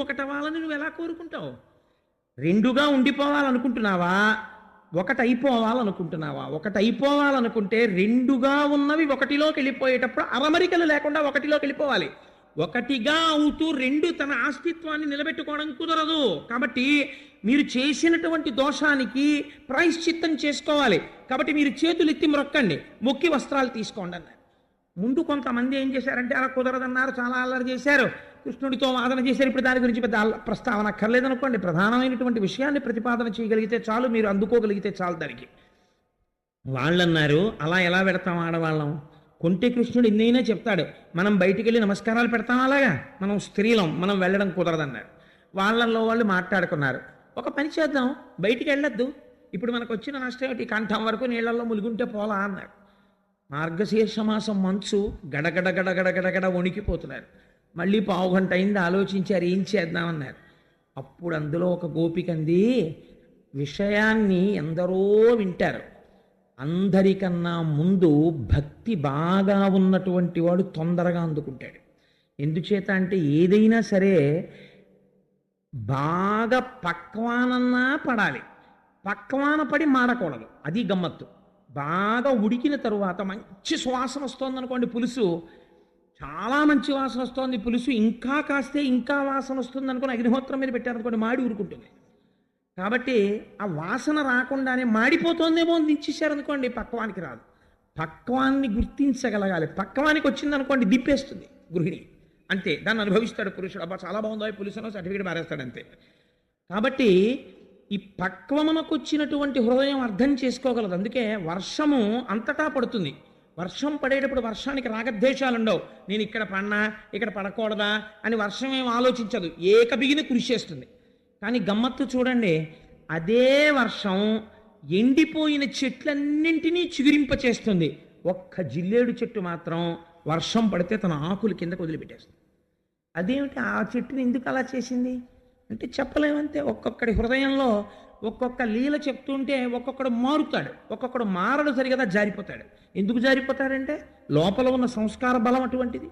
ఒకటవ్వాలని నువ్వు ఎలా కోరుకుంటావు? రెండుగా ఉండిపోవాలనుకుంటున్నావా, ఒకటైపోవాలనుకుంటున్నావా? ఒకటైపోవాలనుకుంటే రెండుగా ఉన్నవి ఒకటిలోకి వెళ్ళిపోయేటప్పుడు అరమరికలు లేకుండా ఒకటిలోకి వెళ్ళిపోవాలి. ఒకటిగా అవుతూ రెండు తన అస్తిత్వాన్ని నిలబెట్టుకోవడం కుదరదు. కాబట్టి మీరు చేసినటువంటి దోషానికి ప్రాయశ్చిత్తం చేసుకోవాలి. కాబట్టి మీరు చేతులు ఎత్తి మొక్కండి, మొక్కి వస్త్రాలు తీసుకోండి అన్నారు. ముందు కొంతమంది ఏం చేశారంటే అలా కుదరదన్నారు, చాలా అల్లరి చేశారు, కృష్ణుడితో వాదన చేశారు. ఇప్పుడు దాని గురించి పెద్ద ప్రస్తావన అక్కర్లేదనుకోండి. ప్రధానమైనటువంటి విషయాన్ని ప్రతిపాదన చేయగలిగితే చాలు, మీరు అందుకోగలిగితే చాలు దానికి. వాళ్ళన్నారు అలా ఎలా పెడతాం ఆడవాళ్ళం? కొంటే కృష్ణుడు ఎన్నైనా చెప్తాడు, మనం బయటికి వెళ్ళి నమస్కారాలు పెడతాం అలాగా, మనం స్త్రీలం, మనం వెళ్ళడం కుదరదన్నారు. వాళ్ళల్లో వాళ్ళు మాట్లాడుకున్నారు, ఒక పని చేద్దాం, బయటికి వెళ్ళొద్దు, ఇప్పుడు మనకు వచ్చిన నష్టం ఏమిటి, కంఠం వరకు నీళ్లలో ములుగుంటే పోలా అన్నారు. మార్గశీర్ష మాసం మంచు గడగడ గడగడ గడగడ వణికిపోతున్నారు. మళ్ళీ పావుగంట అయింది, ఆలోచించారు ఏం చేద్దామన్నారు. అప్పుడు అందులో ఒక గోపికంది, విషయాన్ని ఎందరో వింటారు, అందరికన్నా ముందు భక్తి బాగా ఉన్నటువంటి వాడు తొందరగా అందుకుంటాడు. ఎందుచేత అంటే ఏదైనా సరే బాగా పక్వానన్నా పడాలి, పక్వాన పడి మాడకూడదు, అది గమ్మత్తు. బాగా ఉడికిన తరువాత మంచి సువాసన వస్తుంది అనుకోండి, పులుసు చాలా మంచి వాసన వస్తుంది, పులుసు ఇంకా కాస్తే ఇంకా వాసన వస్తుంది అనుకోని అగ్నిహోత్రం మీద పెట్టారనుకోండి, మాడి ఊరుకుంటుంది. కాబట్టి ఆ వాసన రాకుండానే మాడిపోతుందేమో అని దించేశారనుకోండి, పక్వానికి రాదు. పక్వాన్ని గుర్తించగలగాలి. పక్వానికి వచ్చిందనుకోండి దిప్పేస్తుంది గృహిణి, అంతే, దాన్ని అనుభవిస్తాడు పురుషుడు. అబ్బా చాలా బాగుందో పులుసునో సర్టిఫికేట్ మారేస్తాడు అంతే. కాబట్టి ఈ పక్వమునకు వచ్చినటువంటి హృదయం అర్థం చేసుకోగలదు. అందుకే వర్షము అంతటా పడుతుంది. వర్షం పడేటప్పుడు వర్షానికి రాగద్వేషాలు ఉండవు. నేను ఇక్కడ పడినా ఇక్కడ పడకూడదా అని వర్షం ఏం ఆలోచించదు, ఏకబిగిన కృషి చేస్తుంది. కానీ గమ్మత్తు చూడండి, అదే వర్షం ఎండిపోయిన చెట్లన్నింటినీ చిగురింపచేస్తుంది. ఒక్క జిల్లేడు చెట్టు మాత్రం వర్షం పడితే తన ఆకులు కిందకు వదిలిపెట్టేస్తుంది. అదేమిటి, ఆ చెట్టుని ఎందుకు అలా చేసింది అంటే చెప్పలేమంతే. ఒక్కొక్కడి హృదయంలో ఒక్కొక్క లీల చెప్తుంటే ఒక్కొక్కడు మారుతాడు, ఒక్కొక్కడు మారడు, సరిగదా జారిపోతాడు. ఎందుకు జారిపోతాడంటే లోపల ఉన్న సంస్కార బలం అటువంటిది.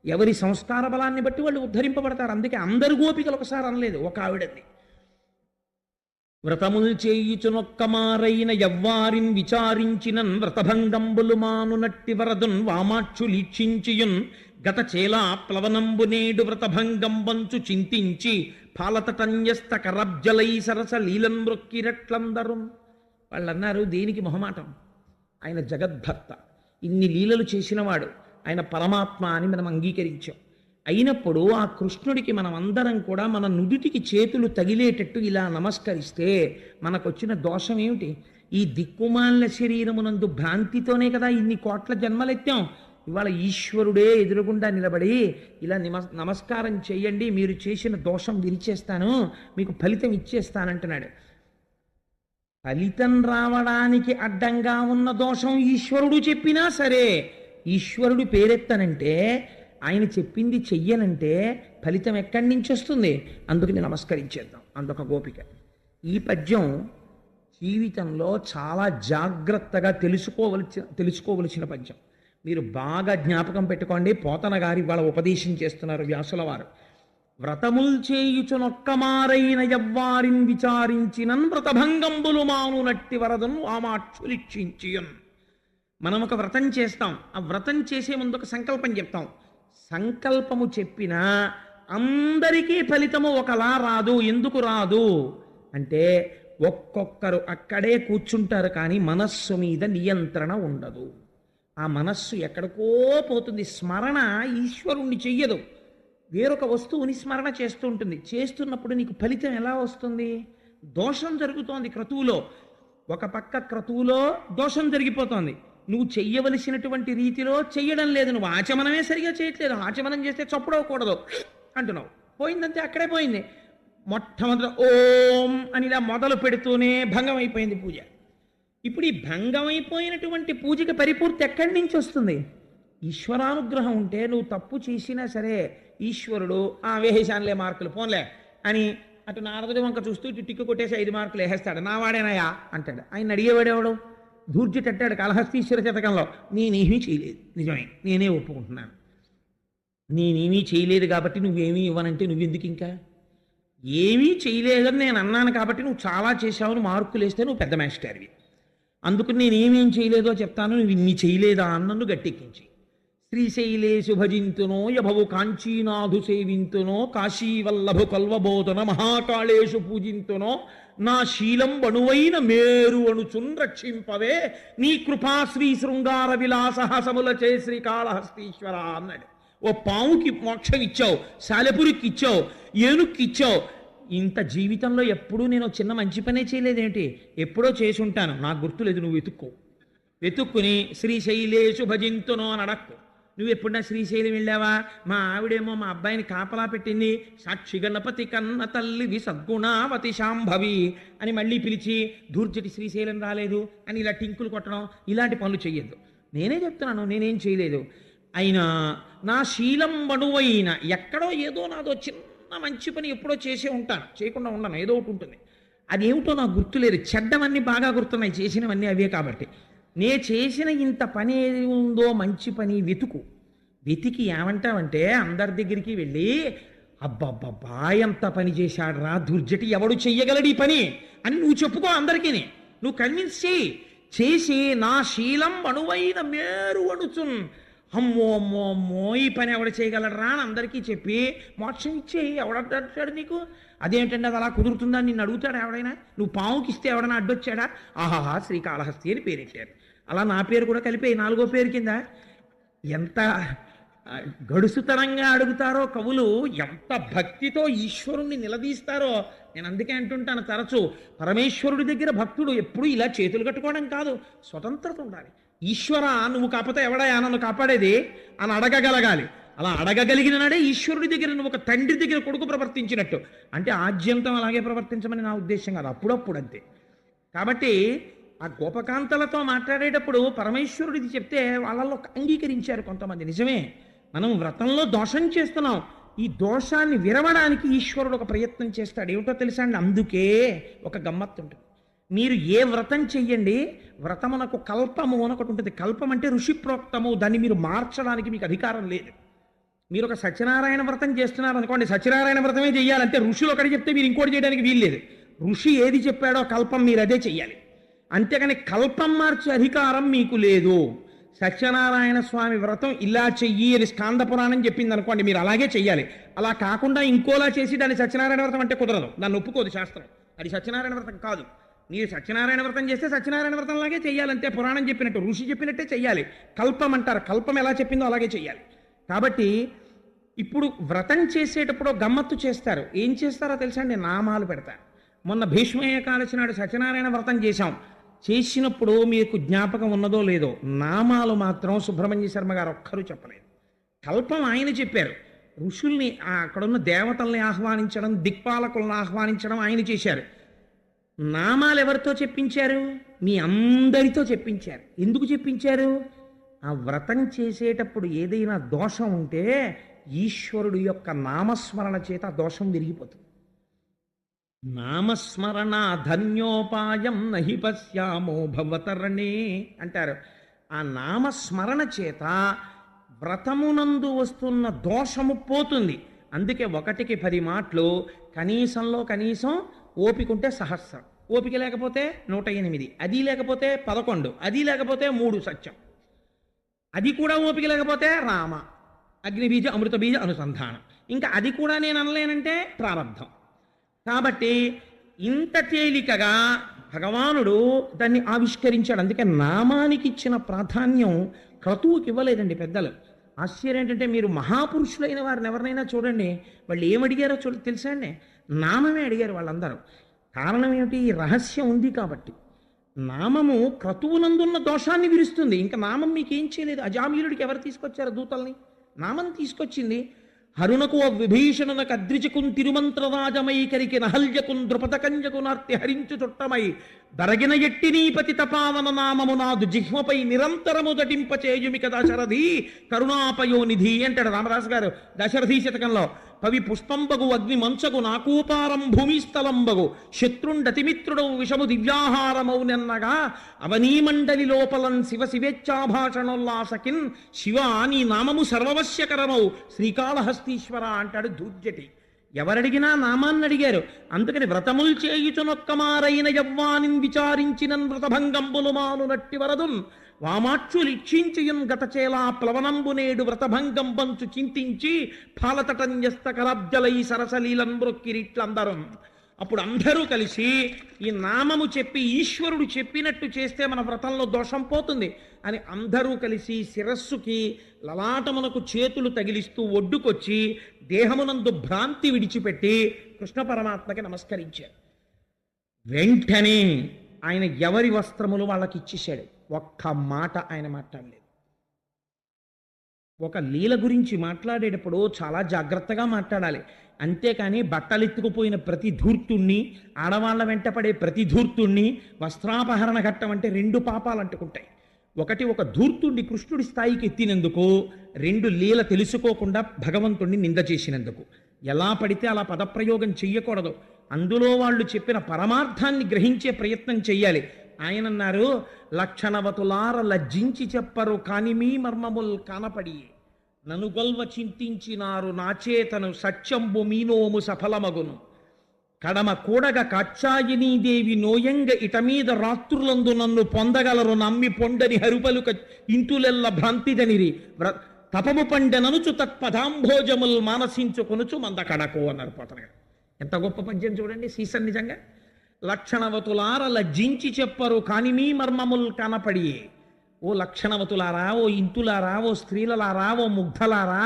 ఎవరి సంస్కార బలాన్ని బట్టి వాళ్ళు ఉద్ధరింపబడతారు. అందుకే అందరు గోపికలు ఒకసారి అనలేదు, ఒక ఆవిడంది, వ్రతములు చేయుచునొక్క మారైన ఎవ్వారిన్ విచారించినన్ వ్రతభంగంబులు మానునట్టి వరదున్ వామాక్షులీక్షించియున్ గత చేలా ప్లవనంబు నేడు వ్రతభంగంబంచు చింతించి పాలతటన్యస్త కరబ్జలై సరస లీలన్ మృక్కిరట్లందరు. వాళ్ళు అన్నారు, దేనికి మొహమాటం, ఆయన జగద్భర్త, ఇన్ని లీలలు చేసినవాడు, ఆయన పరమాత్మ అని మనం అంగీకరించాం. అయినప్పుడు ఆ కృష్ణుడికి మనం అందరం కూడా మన నుదుటికి చేతులు తగిలేటట్టు ఇలా నమస్కరిస్తే మనకొచ్చిన దోషం ఏమిటి? ఈ దిక్కుమాలిన శరీరమునందు భ్రాంతితోనే కదా ఇన్ని కోట్ల జన్మలెత్తాం. ఇవాళ ఈశ్వరుడే ఎదురుగుండా నిలబడి ఇలా నమస్కారం చేయండి, మీరు చేసిన దోషం విరిచేస్తాను, మీకు ఫలితం ఇచ్చేస్తానంటున్నాడు. ఫలితం రావడానికి అడ్డంగా ఉన్న దోషం ఈశ్వరుడు చెప్పినా సరే, ఈశ్వరుడు పేరెత్తనంటే, ఆయన చెప్పింది చెయ్యనంటే ఫలితం ఎక్కడి నుంచి వస్తుంది? అందుకని నమస్కరించేద్దాం. అందుక గోపిక. ఈ పద్యం జీవితంలో చాలా జాగ్రత్తగా తెలుసుకోవలసిన పద్యం. మీరు బాగా జ్ఞాపకం పెట్టుకోండి. పోతన గారి వాళ్ళ ఉపదేశం చేస్తున్నారు వ్యాసుల వారు. వ్రతముల్ చేయుచునొక్క మారైన ఎవ్వారిన్ విచారించినన్ వ్రతభంగంబులు మానునట్టి వరదను వామాక్షులిక్షించియున్. మనం ఒక వ్రతం చేస్తాం, ఆ వ్రతం చేసే ముందు ఒక సంకల్పం చెప్తాం. సంకల్పము చెప్పినా అందరికీ ఫలితము ఒకలా రాదు. ఎందుకు రాదు అంటే ఒక్కొక్కరు అక్కడే కూర్చుంటారు, కానీ మనస్సు మీద నియంత్రణ ఉండదు. ఆ మనస్సు ఎక్కడికో పోతుంది. స్మరణ ఈశ్వరుణ్ణి చెయ్యదు, వేరొక వస్తువుని స్మరణ చేస్తూ ఉంటుంది. చేస్తున్నప్పుడు నీకు ఫలితం ఎలా వస్తుంది? దోషం జరుగుతోంది క్రతువులో, ఒక పక్క క్రతువులో దోషం జరిగిపోతోంది, నువ్వు చెయ్యవలసినటువంటి రీతిలో చెయ్యడం లేదు, నువ్వు ఆచమనమే సరిగా చేయట్లేదు, ఆచమనం చేస్తే చప్పుడవకూడదు అంటున్నావు, పోయిందంతే, అక్కడే పోయింది. మొట్టమొదట ఓం అని ఇలా మొదలు పెడుతూనే భంగం అయిపోయింది పూజ. ఇప్పుడు ఈ భంగం అయిపోయినటువంటి పూజకి పరిపూర్తి ఎక్కడి నుంచి వస్తుంది? ఈశ్వరానుగ్రహం ఉంటే నువ్వు తప్పు చేసినా సరే ఈశ్వరుడు వేసేశానులే మార్కులు పోన్లే అని అటు నారదుడి వంక చూస్తూ ఇటు టిక్కు కొట్టేసి 5 మార్కులు వేసేస్తాడు. నా వాడేనాయా అంటాడు. ఆయన అడిగేవాడేవాడు? ధూర్జటట్టాడు కాళహస్తీశ్వర శతకంలో, నేనేమీ చేయలేదు, నిజమే, నేనే ఒప్పుకుంటున్నాను, నేనేమీ చేయలేదు కాబట్టి నువ్వేమీ ఇవ్వనంటే నువ్వెందుకు ఇంకా? ఏమీ చేయలేదని నేను అన్నాను కాబట్టి నువ్వు చాలా చేశావు, మార్కులు వేస్తే నువ్వు పెద్ద మాస్టర్వి. అందుకు నేను ఏమేం చేయలేదో చెప్తాను, నువ్వు ఇన్ని చేయలేదా అన్నన్ను గట్టెక్కించి. శ్రీశైలేశు భజింతునో యభవు కాంచీనాథు సేవింతునో కాశీవల్లభు కల్వబోధన మహాకాళేశు పూజింతునో నా శీలం బణువైన మేరు అణుచున్ రక్షింపవే నీ కృపా శ్రీ శృంగార విలాసహసములచే శ్రీకాళహస్తీశ్వర అన్నాడు. ఓ పావుకి మోక్షం ఇచ్చావు, సాలెపురికి ఇచ్చావు, ఏనుక్కి ఇచ్చావు. ఇంత జీవితంలో ఎప్పుడూ నేను చిన్న మంచి పనే చేయలేదేంటి? ఎప్పుడో చేసి ఉంటాను, నాకు గుర్తులేదు. నువ్వు వెతుక్కుని శ్రీశైలేశు భజింతునో అని అడక్కు. నువ్వు ఎప్పుడన్నా శ్రీశైలం వెళ్ళావా? మా ఆవిడేమో మా అబ్బాయిని కాపలా పెట్టింది, సాక్షి గణపతి కన్న తల్లివి సద్గుణావతి శాంభవి అని మళ్ళీ పిలిచి దూర్జటి శ్రీశైలం రాలేదు అని ఇలా టింకులు కొట్టడం, ఇలాంటి పనులు చెయ్యొద్దు. నేనే చెప్తున్నాను, నేనేం చేయలేదు. అయినా నా శీలం బణువైన ఎక్కడో ఏదో నాదో చిన్న మంచి పని ఎప్పుడో చేసే ఉంటాను, చేయకుండా ఉండను, ఏదో ఒకటి ఉంటుంది. అదేమిటో నాకు గుర్తులేదు. చెడ్డవన్నీ బాగా గుర్తున్నాయి, చేసినవన్నీ అవే. కాబట్టి నే చేసిన ఇంత పని ఏది ఉందో మంచి పని వెతికి ఏమంటావంటే అందరి దగ్గరికి వెళ్ళి అబ్బబ్బబ్బా ఎంత పని చేశాడు రా దుర్జటి, ఎవడు చెయ్యగలడు ఈ పని అని నువ్వు చెప్పుకో అందరికీ. నువ్వు కన్విన్స్ చేసి నా శీలం అణువైన మేరు అణుచున్, అమ్మో అమ్మో అమ్మో ఈ పని ఎవడు చేయగలరా అని అందరికీ చెప్పి మోక్షం ఇచ్చేయి. ఎవడంటాడు నీకు? అదేంటండి అది అలా కుదురుతుందా నిన్ను అడుగుతాడు ఎవడైనా? నువ్వు పావుకి ఇస్తే ఎవడైనా అడ్డొచ్చాడా? ఆహాహా శ్రీకాళహస్తి అని పేరెట్టారు. అలా నా పేరు కూడా కలిపేయి 4వ పేరు కింద. ఎంత గడుసుతనంగా అడుగుతారో కవులు, ఎంత భక్తితో ఈశ్వరుణ్ణి నిలదీస్తారో. నేను అందుకే అంటుంటాను తరచూ, పరమేశ్వరుడి దగ్గర భక్తుడు ఎప్పుడు ఇలా చేతులు కట్టుకోవడం కాదు, స్వతంత్రత ఉండాలి. ఈశ్వర నువ్వు కాకపోతే ఎవడయా నన్ను కాపాడేది అని అడగగలగాలి. అలా అడగగలిగిన నాడే ఈశ్వరుడి దగ్గర నువ్వు ఒక తండ్రి దగ్గర కొడుకు ప్రవర్తించినట్టు. అంటే ఆద్యంతం అలాగే ప్రవర్తించమని నా ఉద్దేశం కాదు, అప్పుడప్పుడు అంతే. కాబట్టి ఆ గోపకాంతలతో మాట్లాడేటప్పుడు పరమేశ్వరుడిది చెప్తే వాళ్ళల్లో అంగీకరించారు కొంతమంది. నిజమే, మనం వ్రతంలో దోషం చేస్తున్నాం, ఈ దోషాన్ని విరవడానికి ఈశ్వరుడు ఒక ప్రయత్నం చేస్తాడు. ఏమిటో తెలుసా అండి? అందుకే ఒక గమ్మత్తు ఉంటుంది. మీరు ఏ వ్రతం చెయ్యండి, వ్రతమునకు కల్పము అని ఒకటి ఉంటుంది. కల్పం అంటే ఋషిప్రోక్తము, దాన్ని మీరు మార్చడానికి మీకు అధికారం లేదు. మీరు ఒక సత్యనారాయణ వ్రతం చేస్తున్నారు అనుకోండి, సత్యనారాయణ వ్రతమే చెయ్యాలంటే ఋషులు ఒకటి చెప్తే మీరు ఇంకోటి చేయడానికి వీల్లేదు. ఋషి ఏది చెప్పాడో కల్పం మీరు అదే చెయ్యాలి. అంతేకాని కల్పం మార్చే అధికారం మీకు లేదు. సత్యనారాయణ స్వామి వ్రతం ఇలా చెయ్యి అని స్కాంద పురాణం చెప్పింది అనుకోండి, మీరు అలాగే చెయ్యాలి. అలా కాకుండా ఇంకోలా చేసి దాన్ని సత్యనారాయణ వ్రతం అంటే కుదరదు, దాన్ని ఒప్పుకోదు శాస్త్రం. అది సత్యనారాయణ వ్రతం కాదు. మీరు సత్యనారాయణ వ్రతం చేస్తే సత్యనారాయణ వ్రతంలాగే చెయ్యాలంతే, పురాణం చెప్పినట్టు ఋషి చెప్పినట్టే చెయ్యాలి. కల్పం అంటారు, కల్పం ఎలా చెప్పిందో అలాగే చెయ్యాలి. కాబట్టి ఇప్పుడు వ్రతం చేసేటప్పుడు గమ్మత్తు చేస్తారు. ఏం చేస్తారో తెలుసా అండి? నామాలు పెడతారు. మొన్న భీష్మ ఏకాదశి నాడు సత్యనారాయణ వ్రతం చేసినప్పుడు మీకు జ్ఞాపకం ఉన్నదో లేదో, నామాలు మాత్రం సుబ్రహ్మణ్య శర్మ గారు ఒక్కరూ చెప్పలేదు. కల్పం ఆయన చెప్పారు. ఋషుల్ని, అక్కడున్న దేవతల్ని ఆహ్వానించడం, దిక్పాలకులను ఆహ్వానించడం ఆయన చేశారు. నామాలు ఎవరితో చెప్పించారు? మీ అందరితో చెప్పించారు. ఎందుకు చెప్పించారు? ఆ వ్రతం చేసేటప్పుడు ఏదైనా దోషం ఉంటే ఈశ్వరుడు యొక్క నామస్మరణ చేత ఆ దోషం విరిగిపోతుంది. నామస్మరణ ధన్యోపాయం నహి పశ్యామో భవతరణే అంటారు. ఆ నామస్మరణ చేత వ్రతమునందు వస్తున్న దోషము పోతుంది. అందుకే 1కి 10 మాటలు, కనీసంలో కనీసం ఓపిక ఉంటే సహస్రం, ఓపిక లేకపోతే 108, అది లేకపోతే 11, అది లేకపోతే 3 సత్యం, అది కూడా ఓపిక లేకపోతే రామ, అగ్నిబీజ అమృత బీజ అనుసంధానం, ఇంకా అది కూడా నేను అనలేనంటే ప్రారంధం. కాబట్టి ఇంత తేలికగా భగవానుడు దాన్ని ఆవిష్కరించాడు. అందుకే నామానికి ఇచ్చిన ప్రాధాన్యం క్రతువుకి ఇవ్వలేదండి పెద్దలు. ఆశ్చర్యం ఏంటంటే, మీరు మహాపురుషులైన వారిని ఎవరినైనా చూడండి, వాళ్ళు ఏమడిగారో తెలుసా అండి? నామమే అడిగారు వాళ్ళందరూ. కారణం ఏమిటి? రహస్యం ఉంది కాబట్టి. నామము క్రతువునందున్న దోషాన్ని విరుస్తుంది. ఇంకా నామం మీకేం చేయలేదు. అజామీరుడికి ఎవరు తీసుకొచ్చారు దూతల్ని? నామం తీసుకొచ్చింది. హరునకు విభీషణునకు అద్రిజకున్ తిరుమంత్రరాజమైకరికి నహల్యకున్ ద్రుపదకంజకు నార్తి హరించు చుట్టమై దరగిన ఎట్టి నీపతి తపావన నామము నాదు జిహ్మపై నిరంతరము దటింపచేయుమిక దశరథి కరుణాపయోనిధి అంటాడు రామదాసు గారు దశరథి శతకంలో. పవి పుష్పంబగు అగ్ని మంచగు నాకూపారం భూమిస్థలంబగు శత్రుండతిమిత్రుడు విషము దివ్యాహారమౌనెన్నగా అవనీమండలి లోపలం శివ శివేచ్ఛాభాషణోల్లాసకిన్ శివ నీ నామము సర్వవశ్యకరమౌ శ్రీకాళహస్తీశ్వర అంటాడు దూర్జటి. ఎవరడిగినా నామాన్ని అడిగారు. అందుకని వ్రతముల్ చేయుచునొక్కమారైన యవ్వానిన్ విచారించిన వ్రతభంగంబులు మాను నట్టి వరదున్ వామాక్షులు ఇచ్చించియున్ గతచేలా ప్లవనంబు నేడు వ్రతభంగం పంచు చింతించి ఫాలతటన్యస్త కరాబ్జలై సరసలీలన్ మృక్కిరిట్లందరం. అప్పుడు అందరూ కలిసి ఈ నామము చెప్పి ఈశ్వరుడు చెప్పినట్టు చేస్తే మన వ్రతంలో దోషం పోతుంది అని అందరూ కలిసి శిరస్సుకి లలాటమునకు చేతులు తగిలిస్తూ ఒడ్డుకొచ్చి దేహమునందు భ్రాంతి విడిచిపెట్టి కృష్ణ పరమాత్మకి నమస్కరించారు. వెంటనే ఆయన ఎవరి వస్త్రములు వాళ్ళకి ఇచ్చేశాడు. ఒక్క మాట ఆయన మాట్లాడలేదు. ఒక లీల గురించి మాట్లాడేటప్పుడు చాలా జాగ్రత్తగా మాట్లాడాలి. అంతేకాని బట్టలెత్తుకుపోయిన ప్రతి ధూర్తుణ్ణి, ఆడవాళ్ల వెంటపడే ప్రతి ధూర్తుణ్ణి వస్త్రాపహరణ ఘట్టం అంటే 2 పాపాలు అంటుకుంటాయి. ఒకటి, ఒక ధూర్తుణ్ణి కృష్ణుడి స్థాయికి ఎత్తినందుకు. 2, లీల తెలుసుకోకుండా భగవంతుణ్ణి నింద చేసినందుకు. ఎలా పడితే అలా పదప్రయోగం చెయ్యకూడదు. అందులో వాళ్ళు చెప్పిన పరమార్థాన్ని గ్రహించే ప్రయత్నం చెయ్యాలి. ఆయన అన్నారు, లక్షణవతులార లజ్జించి చెప్పరు కాని మీ మర్మముల్ కానపడి నను గొల్వ చింతించినారు నాచేతను సత్యంబు మీనోము సఫలమగును కడమ కూడగ కాచాయినీదేవి నోయంగ ఇటమీద రాత్రులందు నన్ను పొందగలరు నమ్మి పొండని హరుపలుక ఇంతులెల్ల భ్రాంతిదనిరి తపము పండెననుచు తత్పదాంభోజముల్ మానసించుకొనుచు మందకడకు అన్నారు పోతనగారు. ఎంత గొప్ప పద్యం చూడండి. సీసన్ నిజంగా. లక్షణవతులార లజ్జించి చెప్పరు కాని మీ మర్మముల్ కనపడి. ఓ లక్షణవతులారా, ఓ ఇంతులారా, ఓ స్త్రీలలారా, ఓ ముగ్ధలారా,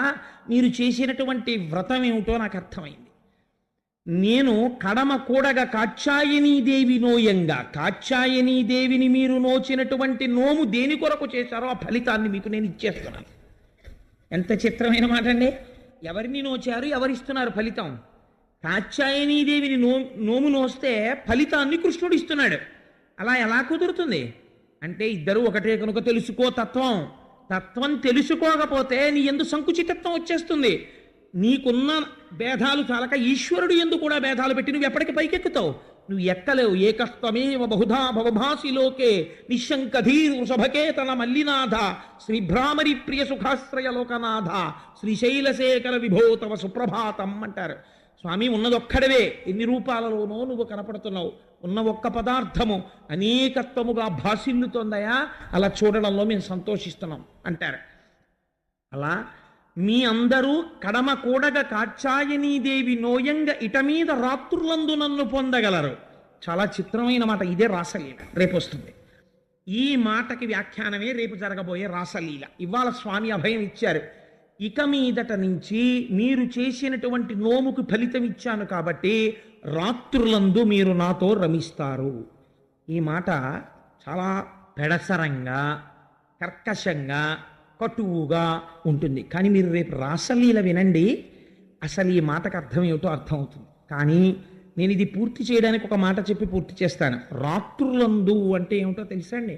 మీరు చేసినటువంటి వ్రతం ఏమిటో నాకు అర్థమైంది. నేను కడమ కూడగా కాచాయనీదేవి నోయంగా, కాచాయనీదేవిని మీరు నోచినటువంటి నోము దేని కొరకు చేశారో ఆ ఫలితాన్ని మీకు నేను ఇచ్చేస్తున్నాను. ఎంత చిత్రమైన మాట అండి. ఎవరిని నోచారు, ఎవరిస్తున్నారు ఫలితం? కాచాయనీదేవిని నోము నోస్తే ఫలితాన్ని కృష్ణుడు ఇస్తున్నాడు. అలా ఎలా కుదురుతుంది అంటే ఇద్దరు ఒకటే కనుక తెలుసుకో తత్వం. తత్వం తెలుసుకోకపోతే నీ ఎందు సంకుచితత్వం వచ్చేస్తుంది. నీకున్న భేదాలు చాలక ఈశ్వరుడు ఎందు కూడా భేదాలు పెట్టి నువ్వు ఎప్పటికి పైకెక్కుతావు. నువ్వు ఎక్కలేవు. ఏకస్త్వమేవ బహుధా భవభాసి లోకే నిశంకధీర్ వృషభకేతన మల్లినాథ శ్రీభ్రామరి ప్రియ సుఖాశ్రయ లోకనాథ శ్రీశైలశేఖర విభోతవ సుప్రభాతం అంటారు. స్వామి, ఉన్నదొక్కడవే, ఎన్ని రూపాలలోనో నువ్వు కనపడుతున్నావు. ఉన్న ఒక్క పదార్థము అనేకత్వముగా భాసిల్లుతోందయా, అలా చూడడంలో మేము సంతోషిస్తున్నాం అంటారు. అలా మీ అందరూ కడమ కూడగ కాచాయనీదేవి నోయంగ ఇటమీద రాత్రులందు నన్ను పొందగలరు. చాలా చిత్రమైన మాట. ఇదే రాసలీల. రేపు వస్తుంది. ఈ మాటకి వ్యాఖ్యానమే రేపు జరగబోయే రాసలీల. ఇవాళ స్వామి అభయం ఇచ్చారు. ఇక మీదట నుంచి మీరు చేసినటువంటి నోముకు ఫలితం ఇచ్చాను కాబట్టి రాత్రులందు మీరు నాతో రమిస్తారు. ఈ మాట చాలా పెడసరంగా, కర్కశంగా, కటువుగా ఉంటుంది. కానీ మీరు రేపు రాసలీల వినండి, అసలు ఈ మాటకు అర్థం ఏమిటో అర్థమవుతుంది. కానీ నేను ఇది పూర్తి చేయడానికి ఒక మాట చెప్పి పూర్తి చేస్తాను. రాత్రులందు అంటే ఏమిటో తెలుసా అండి?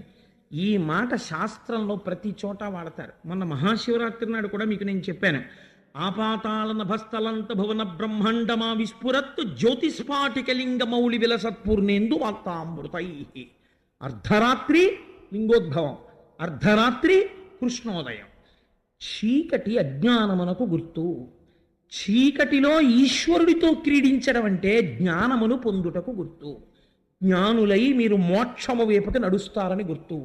ఈ మాట శాస్త్రంలో ప్రతి చోట వాడతారు. మొన్న మహాశివరాత్రి నాడు కూడా మీకు నేను చెప్పాను. ఆపాతాళ నభస్థలంత భువన బ్రహ్మాండమా విస్ఫురత్తు జ్యోతిస్ఫాటికలింగ మౌళి విలసత్పూర్ణేందు వార్తామృతై. అర్ధరాత్రి లింగోద్భవం, అర్ధరాత్రి కృష్ణోదయం. చీకటి అజ్ఞానమునకు గుర్తు. చీకటిలో ఈశ్వరుడితో క్రీడించడం అంటే జ్ఞానమును పొందుటకు గుర్తు. జ్ఞానులై మీరు మోక్షము వైపుకి నడుస్తారని గుర్తు.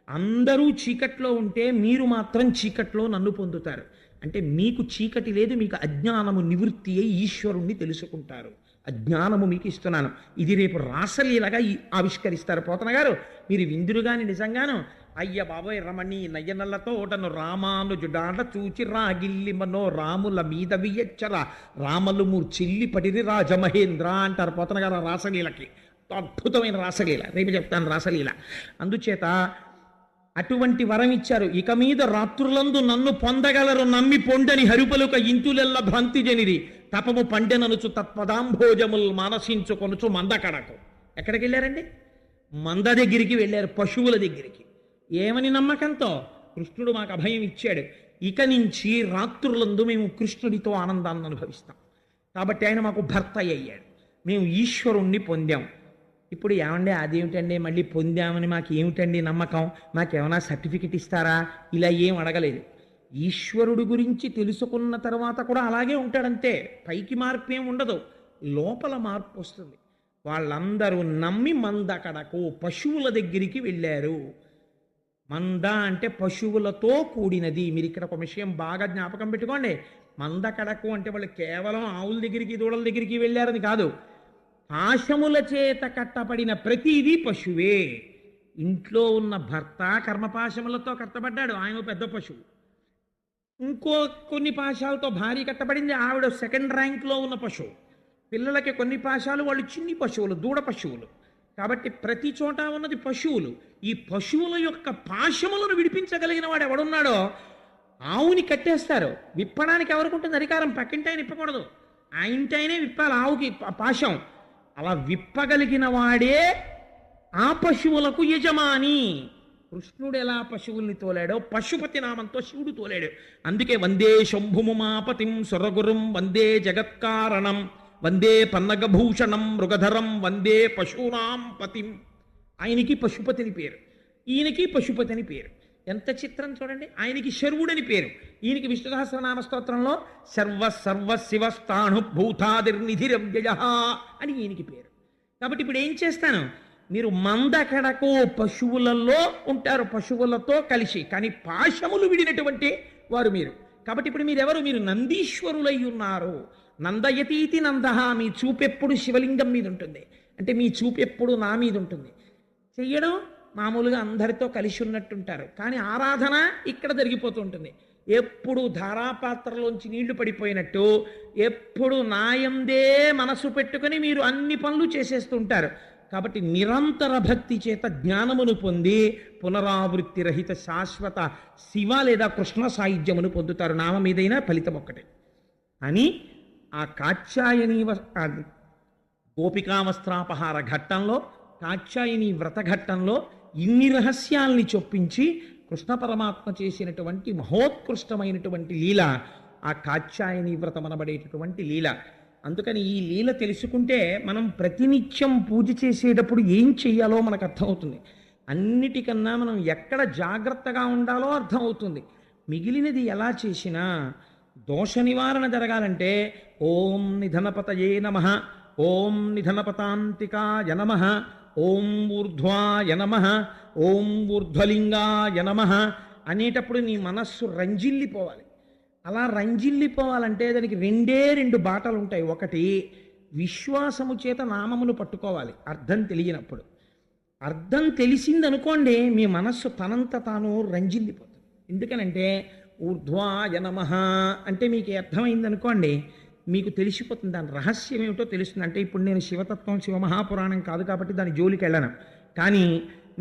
అందరూ చీకట్లో ఉంటే మీరు మాత్రం చీకట్లో నన్ను పొందుతారు. అంటే మీకు చీకటి లేదు, మీకు అజ్ఞానము నివృత్తి అయి ఈశ్వరుణ్ణి తెలుసుకుంటారు. అజ్ఞానము మీకు ఇస్తున్నాను. ఇది రేపు రాసలీలగా ఆవిష్కరిస్తారు పోతన గారు. మీరు విందురుగాని నిజంగాను అయ్య బాబోయ్ రమణి నయనలతో ఓటను రామానుజుడాట చూచి రాగిల్లి మనో రాముల మీద వియచ్చర రామలు మూర్చిల్లి పటిరి రాజమహేంద్ర అంటారు పోతన గారు రాసలీలకి. అద్భుతమైన రాసలీల. రేపు చెప్తాను రాసలీల. అందుచేత అటువంటి వరం ఇచ్చారు. ఇక మీద రాత్రులందు నన్ను పొందగలరు నమ్మి పొండని హరిపలుక ఇంతులెల్ల భ్రాంతి జనిరి తపము పండెననుచు తత్పదాంభోజములు మానసించుకొనుచు మందకడకు. ఎక్కడికి వెళ్ళారండి? మంద దగ్గరికి వెళ్ళారు, పశువుల దగ్గరికి. ఏమని నమ్మకంతో? కృష్ణుడు మాకు అభయం ఇచ్చాడు. ఇక నుంచి రాత్రులందు మేము కృష్ణుడితో ఆనందాన్ని అనుభవిస్తాం. కాబట్టి ఆయన మాకు భర్త అయ్యాడు. మేము ఈశ్వరుణ్ణి పొందాం. ఇప్పుడు ఏమండి అదేమిటండి మళ్ళీ పొందామని మాకు ఏమిటండి నమ్మకం? మాకేమైనా సర్టిఫికెట్ ఇస్తారా? ఇలా ఏం అడగలేదు. ఈశ్వరుడు గురించి తెలుసుకున్న తర్వాత కూడా అలాగే ఉంటాడంతే, పైకి మార్పు ఏం ఉండదు, లోపల మార్పు వస్తుంది. వాళ్ళందరూ నమ్మి మందకడకు పశువుల దగ్గరికి వెళ్ళారు. మంద అంటే పశువులతో కూడినది. మీరు ఇక్కడ ఒక విషయం బాగా జ్ఞాపకం పెట్టుకోండి. మందకడకు అంటే వాళ్ళు కేవలం ఆవుల దగ్గరికి దూడల దగ్గరికి వెళ్ళారని కాదు, పాశముల చేత కట్టబడిన ప్రతిదీ పశువే. ఇంట్లో ఉన్న భర్త కర్మపాశములతో కట్టబడ్డాడు, ఆయన పెద్ద పశువు. ఇంకో కొన్ని పాశాలతో భార్య కట్టబడింది, ఆవిడ సెకండ్ ర్యాంక్లో ఉన్న పశువు. పిల్లలకి కొన్ని పాశాలు, వాళ్ళు చిన్ని పశువులు, దూడ పశువులు. కాబట్టి ప్రతి చోట ఉన్నది పశువులు. ఈ పశువుల యొక్క పాశములను విడిపించగలిగిన వాడు ఎవడున్నాడో ఆవుని కట్టేస్తారు. విప్పడానికి ఎవరికి ఉంటుంది అధికారం? పక్కింటి ఆయన విప్పకూడదు, ఆ ఇంటి ఆయనే విప్పాలి ఆవుకి పాశం. అలా విప్పగలిగిన వాడే ఆ పశువులకు యజమాని. కృష్ణుడు ఎలా పశువుల్ని తోలాడో పశుపతి నామంతో శివుడు తోలాడు. అందుకే వందే శంభుముమాపతిం సురగురుం వందే జగత్కారణం వందే పన్నగభూషణం మృగధరం వందే పశూనాం పతిం. ఆయనకి పశుపతిని పేరు, ఈయనకి పశుపతి అని పేరు. ఎంత చిత్రం చూడండి. ఆయనకి శర్వుడని పేరు, ఈయనకి విష్ణు సహస్రనామ స్తోత్రంలో సర్వ శివస్థాణు భూతాదిర్నిధిరవ్యయ అని ఈయనకి పేరు. కాబట్టి ఇప్పుడు ఏం చేస్తాను, మీరు మందకడకు పశువులలో ఉంటారు, పశువులతో కలిసి, కానీ పాశములు విడినటువంటి వారు మీరు. కాబట్టి ఇప్పుడు మీరెవరు? మీరు నందీశ్వరులై ఉన్నారు. నందయతీతి నంద. మీ చూపెప్పుడు శివలింగం మీద ఉంటుంది, అంటే మీ చూపెప్పుడు నా మీద ఉంటుంది. చెయ్యడం మామూలుగా అందరితో కలిసి ఉన్నట్టుంటారు, కానీ ఆరాధన ఇక్కడ జరిగిపోతుంటుంది. ఎప్పుడు ధారాపాత్రలోంచి నీళ్లు పడిపోయినట్టు ఎప్పుడు నాయందే మనసు పెట్టుకుని మీరు అన్ని పనులు చేసేస్తుంటారు. కాబట్టి నిరంతర భక్తి చేత జ్ఞానమును పొంది పునరావృత్తి రహిత శాశ్వత శివ లేదా కృష్ణ సాయుధ్యమును పొందుతారు. నామ మీదైనా ఫలితం ఒక్కటే అని ఆ కాత్యాయని గోపికావస్త్రాపహార ఘట్టంలో, కాత్యాయని వ్రత ఘట్టంలో ఇన్ని రహస్యాల్ని చొప్పించి కృష్ణ పరమాత్మ చేసినటువంటి మహోత్కృష్టమైనటువంటి లీల ఆ కాత్యాయని వ్రతం అనబడేటటువంటి లీల. అందుకని ఈ లీల తెలుసుకుంటే మనం ప్రతినిత్యం పూజ చేసేటప్పుడు ఏం చెయ్యాలో మనకు అర్థమవుతుంది. అన్నిటికన్నా మనం ఎక్కడ జాగ్రత్తగా ఉండాలో అర్థమవుతుంది. మిగిలినది ఎలా చేసినా దోష నివారణ జరగాలంటే ఓం నిధనపతయే నమః, ఓం నిధనపతాంతికాయ నమః, ఓం ఊర్ధ్వాయ నమః, ఓం ఊర్ధ్వలింగాయ నమః అనేటప్పుడు నీ మనస్సు రంజిల్లిపోవాలి. అలా రంజిల్లిపోవాలంటే దానికి రెండు బాటలు ఉంటాయి. ఒకటి, విశ్వాసము చేత నామములు పట్టుకోవాలి అర్థం తెలియనప్పుడు. అర్థం తెలిసిందనుకోండి మీ మనస్సు తనంత తాను రంజిల్లిపోతుంది. ఎందుకనంటే ఊర్ధ్వాయ నమః అంటే మీకు అర్థమైందనుకోండి, మీకు తెలిసిపోతుంది దాని రహస్యం ఏమిటో తెలుస్తుంది. అంటే ఇప్పుడు నేను శివతత్వం శివమహాపురాణం కాదు కాబట్టి దాని జోలికి వెళ్ళను, కానీ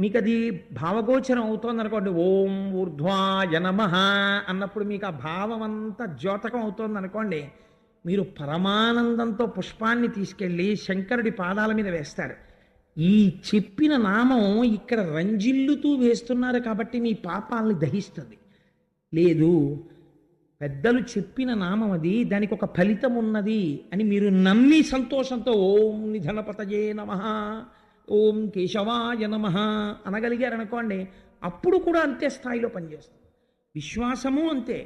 మీకు అది భావగోచరం అవుతోంది అనుకోండి, ఓం ఊర్ధ్వాయ నమః అన్నప్పుడు మీకు ఆ భావం అంతా ద్యోతకం అవుతోంది అనుకోండి, మీరు పరమానందంతో పుష్పాన్ని తీసుకెళ్ళి శంకరుడి పాదాల మీద వేస్తారు. ఈ చెప్పిన నామం ఇక్కడ రంజిల్లుతూ వేస్తున్నారు కాబట్టి మీ పాపాలని దహిస్తుంది. లేదు, పెద్దలు చెప్పిన నామం అది, దానికి ఒక ఫలితం ఉన్నది అని మీరు నమ్మి సంతోషంతో ఓం నిధనపతయే నమః, ఓం కేశవాయ నమః అనగలిగారనుకోండి, అప్పుడు కూడా అంతే స్థాయిలో పనిచేస్తుంది. విశ్వాసము అంతే,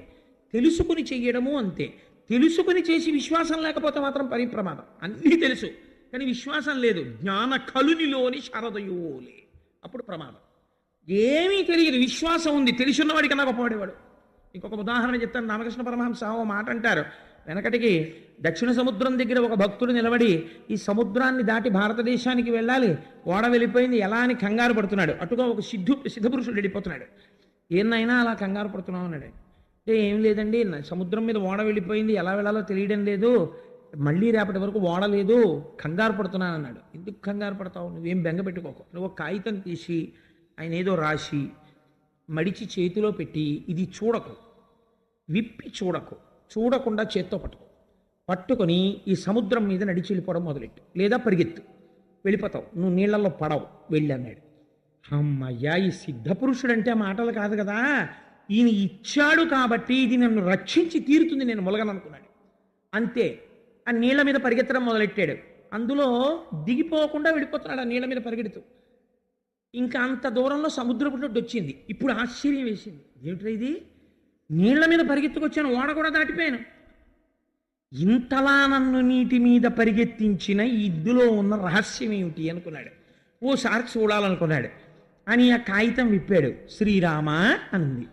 తెలుసుకుని చెయ్యడము అంతే. తెలుసుకుని చేసి విశ్వాసం లేకపోతే మాత్రం పరిప్రమాదం. అన్నీ తెలుసు కానీ విశ్వాసం లేదు, జ్ఞాన కలునిలోని శరదయోలే, అప్పుడు ప్రమాదం. ఏమీ తెలియదు, విశ్వాసం ఉంది, తెలుసున్నవాడికి కన్నా గొప్పవాడేవాడు. ఇంకొక ఉదాహరణ చెప్తాను. రామకృష్ణ పరమహంస ఓ మాట అంటారు. వెనకటికి దక్షిణ సముద్రం దగ్గర ఒక భక్తుడు నిలబడి ఈ సముద్రాన్ని దాటి భారతదేశానికి వెళ్ళాలి, ఓడ వెళ్ళిపోయింది ఎలా అని కంగారు పడుతున్నాడు. అటుగా ఒక సిద్ధపురుషుడు వెళ్ళిపోతున్నాడు. ఏన్నైనా అలా కంగారు పడుతున్నావు అన్నాడు. అంటే ఏం లేదండి, సముద్రం మీద ఓడ వెళ్ళిపోయింది, ఎలా వెళ్ళాలో తెలియడం లేదు, మళ్ళీ రేపటి వరకు ఓడ లేదు, కంగారు పడుతున్నాను అన్నాడు. ఎందుకు కంగారు పడతావు, నువ్వేం బెంగ పెట్టుకోకు, నువ్వు ఒక కాగితం తీసి ఆయన ఏదో రాసి మడిచి చేతిలో పెట్టి ఇది చూడకు, విప్పి చూడకు, చూడకుండా చేత్తో పట్టుకొని ఈ సముద్రం మీద నడిచి వెళ్ళిపోవడం మొదలెట్టు, లేదా పరిగెత్తు, వెళ్ళిపోతావు, నువ్వు నీళ్లలో పడవు, వెళ్ళి అన్నాడు. అమ్మయ్యా, ఈ సిద్ధపురుషుడు అంటే మాటలు కాదు కదా, ఈయన ఇచ్చాడు కాబట్టి ఇది నన్ను రక్షించి తీరుతుంది, నేను మొలగననుకున్నాడు. అంతే, ఆ నీళ్ల మీద పరిగెత్తడం మొదలెట్టాడు. అందులో దిగిపోకుండా వెళ్ళిపోతున్నాడు ఆ నీళ్ల మీద పరిగెడుతూ. ఇంకా అంత దూరంలో సముద్రపు నొడ్డు వచ్చింది. ఇప్పుడు ఆశ్చర్యం వేసింది, ఏమిట్రా ఇది, నీళ్ల మీద పరిగెత్తుకొచ్చాను, ఓడ కూడా దాటిపోయాను. ఇంతలా నన్ను నీటి మీద పరిగెత్తించిన ఇందులో ఉన్న రహస్యం ఏమిటి అనుకున్నాడు. ఓసారి చూడాలనుకున్నాడు. అని ఆ కాగితం విప్పాడు. శ్రీరామ అనుంది.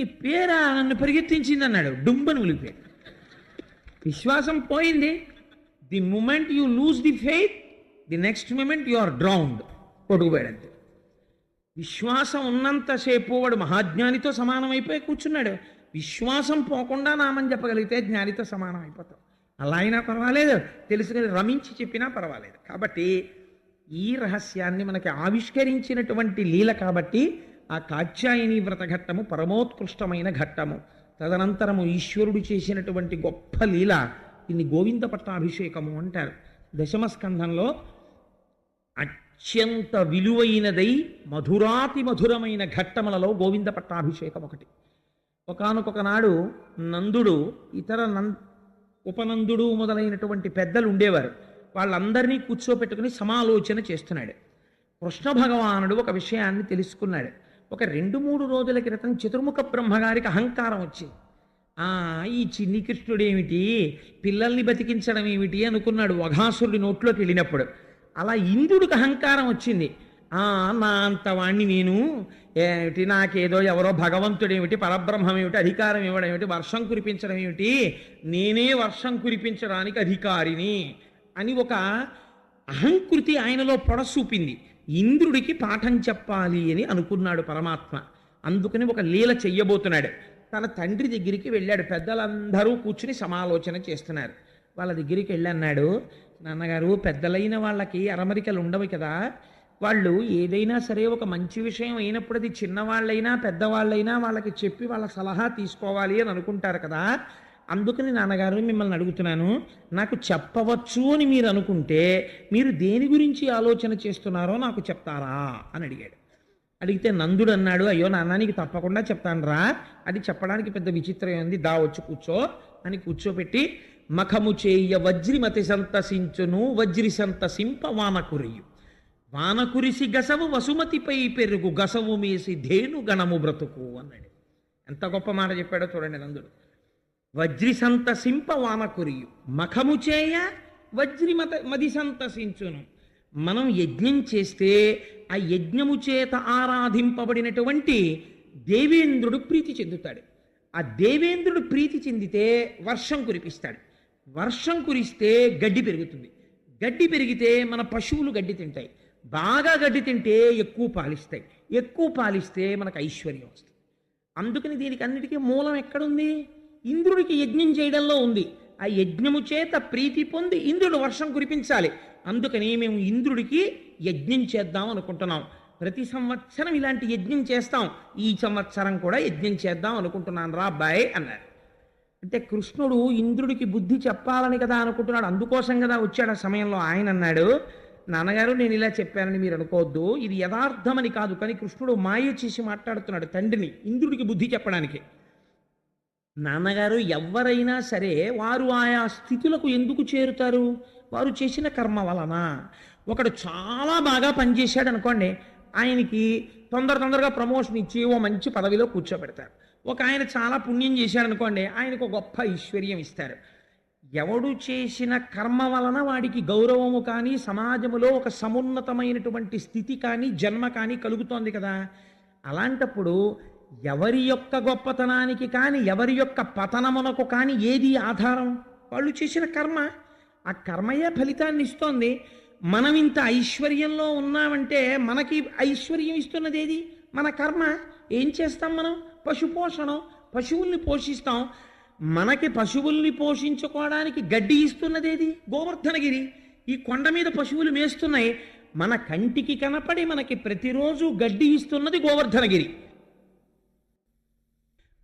ఈ పేరా నన్ను పరిగెత్తించింది అన్నాడు. డుంబను ఉలిపాడు. విశ్వాసం పోయింది. The moment you lose the faith, the next moment you are drowned. కొట్టుకుపోయాడంతే. విశ్వాసం ఉన్నంతసేపు వాడు మహాజ్ఞానితో సమానమైపోయి కూర్చున్నాడు. విశ్వాసం పోకుండా నామని చెప్పగలిగితే జ్ఞానితో సమానం అయిపోతాం. అలా అయినా పర్వాలేదు, తెలుసుకుని రమించి చెప్పినా పర్వాలేదు. కాబట్టి ఈ రహస్యాన్ని మనకి ఆవిష్కరించినటువంటి లీల కాబట్టి ఆ కాత్యాయని వ్రత ఘట్టము పరమోత్కృష్టమైన ఘట్టము. తదనంతరము ఈశ్వరుడు చేసినటువంటి గొప్ప లీల దీన్ని గోవింద పట్టాభిషేకము అంటారు. దశమ స్కంధంలో అత్యంత విలువైనదై మధురాతి మధురమైన ఘట్టములలో గోవింద పట్టాభిషేకం ఒకటి. ఒకానొక నాడు నందుడు, ఇతర ఉపనందుడు మొదలైనటువంటి పెద్దలు ఉండేవారు. వాళ్ళందరినీ కూర్చోపెట్టుకుని సమాలోచన చేస్తున్నాడు. కృష్ణ భగవానుడు ఒక విషయాన్ని తెలుసుకున్నాడు. ఒక 2-3 రోజుల క్రితం చతుర్ముఖ బ్రహ్మగారికి అహంకారం వచ్చింది. ఈ చిన్ని కృష్ణుడేమిటి, పిల్లల్ని బతికించడం ఏమిటి అనుకున్నాడు వఘాసురుడి నోట్లోకి వెళ్ళినప్పుడు. అలా ఇంద్రుడికి అహంకారం వచ్చింది. నా అంత వాణ్ణి నేను ఏమిటి, నాకేదో ఎవరో భగవంతుడేమిటి, పరబ్రహ్మం ఏమిటి, అధికారం ఇవ్వడం ఏమిటి, వర్షం కురిపించడం ఏమిటి, నేనే వర్షం కురిపించడానికి అధికారిని అని ఒక అహంకృతి ఆయనలో పొడసూపింది. ఇంద్రుడికి పాఠం చెప్పాలి అని అనుకున్నాడు పరమాత్మ. అందుకని ఒక లీల చెయ్యబోతున్నాడు. తన తండ్రి దగ్గరికి వెళ్ళాడు. పెద్దలందరూ కూర్చుని సమాలోచన చేస్తున్నారు. వాళ్ళ దగ్గరికి వెళ్ళి అన్నాడు, నాన్నగారు, పెద్దలైన వాళ్ళకి అరమరికలు ఉండవు కదా, వాళ్ళు ఏదైనా సరే ఒక మంచి విషయం అయినప్పుడు అది చిన్నవాళ్ళైనా పెద్దవాళ్ళైనా వాళ్ళకి చెప్పి వాళ్ళ సలహా తీసుకోవాలి అని అనుకుంటారు కదా. అందుకని నాన్నగారు మిమ్మల్ని అడుగుతున్నాను, నాకు చెప్పవచ్చు అని మీరు అనుకుంటే మీరు దేని గురించి ఆలోచన చేస్తున్నారో నాకు చెప్తారా అని అడిగాడు. అడిగితే నందుడు అన్నాడు, అయ్యో నాన్న, నీకు తప్పకుండా చెప్తాను రా, అది చెప్పడానికి పెద్ద విచిత్రం ఉంది, దా వచ్చి కూర్చో అని కూర్చోపెట్టి, మఖము చేయ వజ్రిమతి సంతసించును వజ్రి సంతసింప వానకురియు, వానకురిసి గసవు వసుమతిపై పెరుగు గసవు మేసి ధేను గణము బ్రతుకు అన్నాడు. ఎంత గొప్ప మాట చెప్పాడో చూడండి నందుడు. వజ్రి సంతసింప వానకురియు, మఖము చేయ మది సంతసించును. మనం యజ్ఞం చేస్తే ఆ యజ్ఞము చేత ఆరాధింపబడినటువంటి దేవేంద్రుడు ప్రీతి చెందుతాడు. ఆ దేవేంద్రుడు ప్రీతి చెందితే వర్షం కురిపిస్తాడు. వర్షం కురిస్తే గడ్డి పెరుగుతుంది. గడ్డి పెరిగితే మన పశువులు గడ్డి తింటాయి. బాగా గడ్డి తింటే ఎక్కువ పాలిస్తాయి. ఎక్కువ పాలిస్తే మనకు ఐశ్వర్యం వస్తుంది. అందుకని దీనికి అన్నిటికీ మూలం ఎక్కడుంది? ఇంద్రుడికి యజ్ఞం చేయడంలో ఉంది. ఆ యజ్ఞము చేత ప్రీతి పొంది ఇంద్రుడు వర్షం కురిపించాలి. అందుకని మేము ఇంద్రుడికి యజ్ఞం చేద్దాం అనుకుంటున్నాం. ప్రతి సంవత్సరం ఇలాంటి యజ్ఞం చేస్తాం. ఈ సంవత్సరం కూడా యజ్ఞం చేద్దాం అనుకుంటున్నాను రా అబ్బాయి అన్నారు. అంటే కృష్ణుడు ఇంద్రుడికి బుద్ధి చెప్పాలని కదా అనుకుంటున్నాడు. అందుకోసం కదా వచ్చాడు. ఆ సమయంలో ఆయన అన్నాడు, నాన్నగారు, నేను ఇలా చెప్పానని మీరు అనుకోవద్దు, ఇది యథార్థమని కాదు. కానీ కృష్ణుడు మాయ చేసి మాట్లాడుతున్నాడు తండ్రిని ఇంద్రుడికి బుద్ధి చెప్పడానికి. నాన్నగారు, ఎవరైనా సరే వారు ఆయా స్థితులకు ఎందుకు చేరుతారు? వారు చేసిన కర్మ వలన. ఒకడు చాలా బాగా పనిచేశాడు అనుకోండి, ఆయనకి తొందరగా ప్రమోషన్ ఇచ్చి ఓ మంచి పదవిలో కూర్చోబెడతారు. ఒక ఆయన చాలా పుణ్యం చేశాడు అనుకోండి, ఆయనకు గొప్ప ఐశ్వర్యం ఇస్తారు. ఎవడు చేసిన కర్మ వలన వాడికి గౌరవము కానీ సమాజంలో ఒక సమున్నతమైనటువంటి స్థితి కానీ జన్మ కానీ కలుగుతోంది కదా. అలాంటప్పుడు ఎవరి యొక్క గొప్పతనానికి కానీ ఎవరి యొక్క పతనమునకు కానీ ఏది ఆధారం? వాళ్ళు చేసిన కర్మ. ఆ కర్మయే ఫలితాన్ని ఇస్తోంది. మనం ఇంత ఐశ్వర్యంలో ఉన్నామంటే మనకి ఐశ్వర్యం ఇస్తున్నది ఏది? మన కర్మ. ఏం చేస్తాం మనం? పశుపోషణం. పశువుల్ని పోషిస్తాం. మనకి పశువుల్ని పోషించుకోవడానికి గడ్డి ఇస్తున్నది ఏది? గోవర్ధనగిరి. ఈ కొండ మీద పశువులు మేస్తున్నాయి. మన కంటికి కనపడి మనకి ప్రతిరోజు గడ్డి ఇస్తున్నది గోవర్ధనగిరి.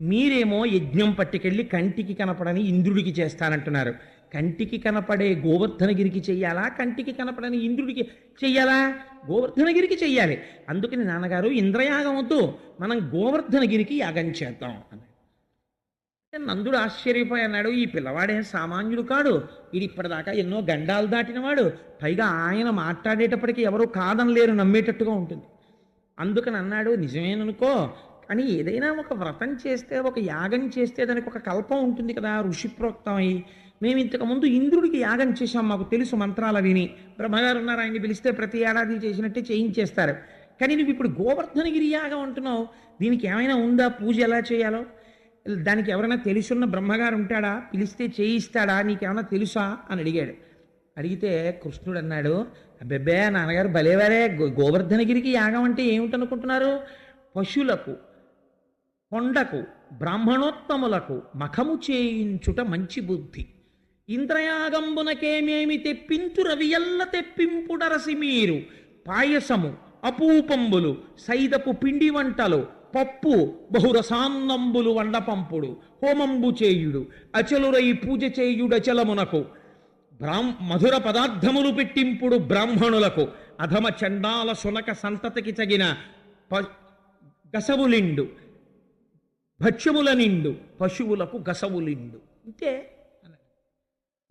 మీరేమో యజ్ఞం పట్టుకెళ్ళి కంటికి కనపడని ఇంద్రుడికి చేస్తానంటున్నారు. కంటికి కనపడే గోవర్ధనగిరికి చెయ్యాలా? కంటికి కనపడని ఇంద్రుడికి చెయ్యాలా? గోవర్ధనగిరికి చెయ్యాలి. అందుకని నాన్నగారు, ఇంద్రయాగం వద్దు, మనం గోవర్ధనగిరికి యాగం చేద్దాం అన్నాడు. నందుడు ఆశ్చర్యపోయి అన్నాడు, ఈ పిల్లవాడే సామాన్యుడు కాడు, ఇది ఇప్పటిదాకా ఎన్నో గండాలు దాటినవాడు, పైగా ఆయన మాట్లాడేటప్పటికీ ఎవరు కాదనలేరు, నమ్మేటట్టుగా ఉంటుంది. అందుకని అన్నాడు, నిజమేననుకో, కానీ ఏదైనా ఒక వ్రతం చేస్తే, ఒక యాగం చేస్తే దానికి ఒక కల్పం ఉంటుంది కదా, ఋషిప్రోక్తమై. మేము ఇంతకుముందు ఇంద్రుడికి యాగం చేశాం, మాకు తెలుసు మంత్రాలు విని. బ్రహ్మగారు ఉన్నారు, ఆయన్ని పిలిస్తే ప్రతి ఏడాది చేసినట్టే చేయించేస్తారు. కానీ నువ్వు ఇప్పుడు గోవర్ధనగిరి యాగం అంటున్నావు, దీనికి ఏమైనా ఉందా, పూజ ఎలా చేయాలో? దానికి ఎవరైనా తెలుసున్న బ్రహ్మగారు ఉంటాడా, పిలిస్తే చేయిస్తాడా, నీకేమైనా తెలుసా అని అడిగాడు. అడిగితే కృష్ణుడు అన్నాడు, అబ్బెబ్బే నాన్నగారు భలేవారే, గోవర్ధనగిరికి యాగం అంటే ఏమిటనుకుంటున్నారు? పశువులకు, కొండకు, బ్రాహ్మణోత్తములకు మఖము చేయించుట మంచి బుద్ధి. ఇంద్రయాగంబునకేమేమి తెప్పించు రవియల్ల తెప్పింపుడరసి మీరు. పాయసము, అపూపంబులు, సైదపు పిండి వంటలు, పప్పు, బహురసాన్నంబులు వండపంపుడు, హోమంబు చేయుడు, అచలురై పూజ చేయుడచలమునకు, మధుర పదార్థములు పెట్టింపుడు బ్రాహ్మణులకు, అధమ చండాల సునక సంతతికి తగిన గసవులిండు, భక్ష్యముల నిండు పశువులకు గసవులిండు. ఇంతే.